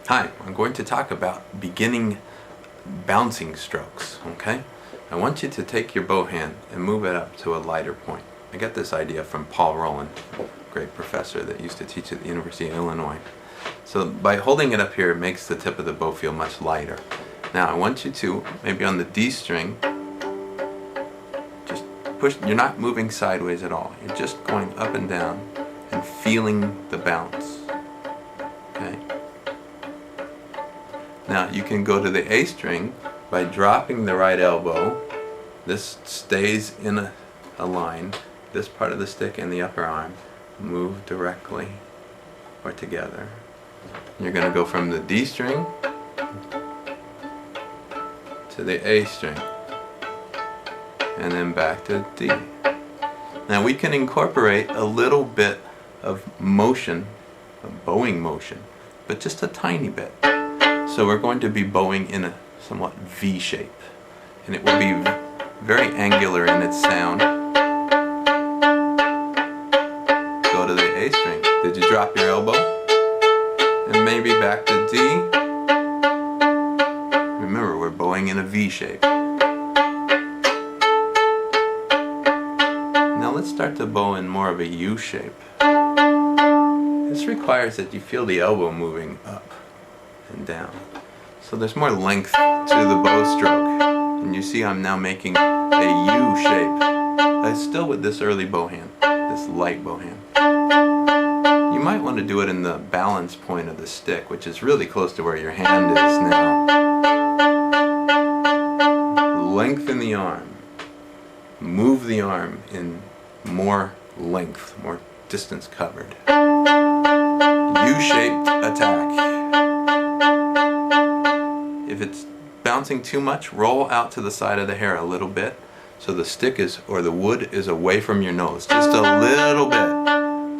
Hi, I'm going to talk about beginning bouncing strokes, okay? I want you to take your bow hand and move it up to a lighter point. I got this idea from Paul Rowland, great professor that used to teach at the University of Illinois. So by holding it up here, it makes the tip of the bow feel much lighter. Now I want you to, maybe on the D string, just push. You're not moving sideways at all. You're just going up and down and feeling the bounce, okay? Now you can go to the A string by dropping the right elbow. This stays in a line. This part of the stick and the upper arm move directly or together. You're going to go from the D string to the A string and then back to D. Now we can incorporate a little bit of motion, a bowing motion, but just a tiny bit. So we're going to be bowing in a somewhat V shape, and it will be very angular in its sound. Go to the A string. Did you drop your elbow? And maybe back to D. Remember, we're bowing in a V shape. Now let's start to bow in more of a U shape. This requires that you feel the elbow moving up and down. So there's more length to the bow stroke. And you see I'm now making a U shape. Still with this early bow hand, this light bow hand. You might want to do it in the balance point of the stick, which is really close to where your hand is now. Lengthen the arm. Move the arm in more length, more distance covered. U-shaped attack. If it's bouncing too much, roll out to the side of the hair a little bit so the stick is, or the wood is away from your nose. Just a little bit.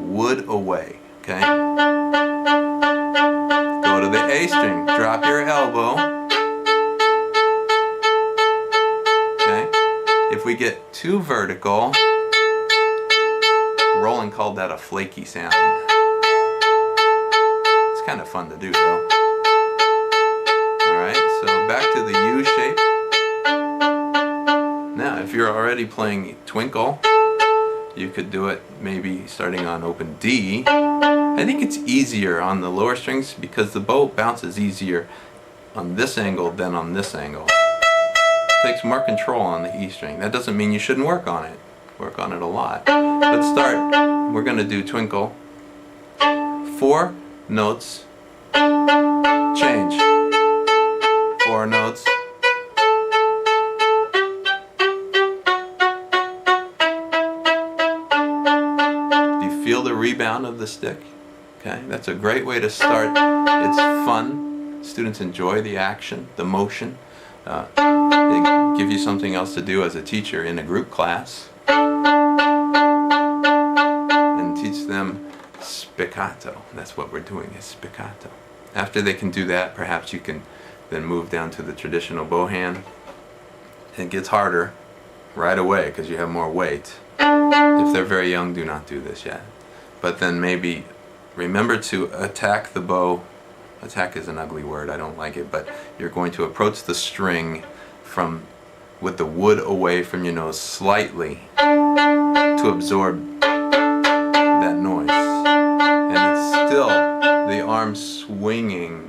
Wood away, okay? Go to the A string. Drop your elbow. Okay? If we get too vertical, Roland called that a flaky sound. It's kind of fun to do though. Alright, so back to the U shape. Now, if you're already playing Twinkle, you could do it maybe starting on open D. I think it's easier on the lower strings because the bow bounces easier on this angle than on this angle. It takes more control on the E string. That doesn't mean you shouldn't work on it. Work on it a lot. Let's start. We're going to do Twinkle. 4 notes. Change. 4 notes. Feel the rebound of the stick. Okay, that's a great way to start. It's fun. Students enjoy the action, the motion. They give you something else to do as a teacher in a group class. And teach them spiccato. That's what we're doing, is spiccato. After they can do that, perhaps you can then move down to the traditional bow hand. It gets harder right away because you have more weight. If they're very young, do not do this yet. But then maybe remember to attack the bow. Attack is an ugly word, I don't like it, but you're going to approach the string with the wood away from your nose slightly to absorb that noise. And it's still the arm swinging.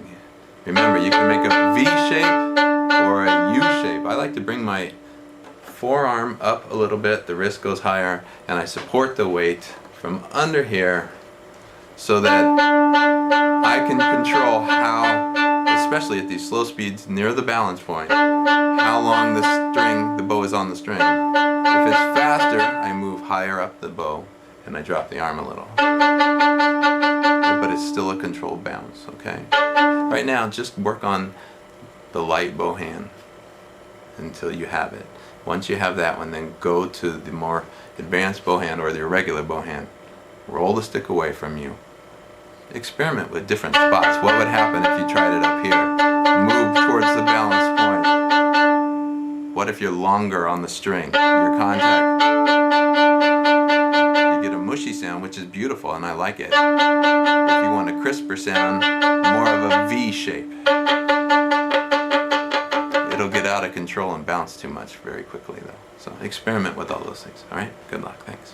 Remember, you can make a V shape or a U shape. I like to bring my forearm up a little bit, the wrist goes higher, and I support the weight from under here so that I can control how, especially at these slow speeds near the balance point, how long the bow is on the string. If it's faster, I move higher up the bow and I drop the arm a little. But it's still a controlled bounce, okay? Right now, just work on the light bow hand until you have it. Once you have that one, then go to the more advanced bow hand or the irregular bow hand. Roll the stick away from you. Experiment with different spots. What would happen if you tried it up here? Move towards the balance point. What if you're longer on the string? Your contact. You get a mushy sound, which is beautiful, and I like it. If you want a crisper sound, more of a V shape. It'll get out of control and bounce too much very quickly though. So experiment with all those things. All right? Good luck. Thanks.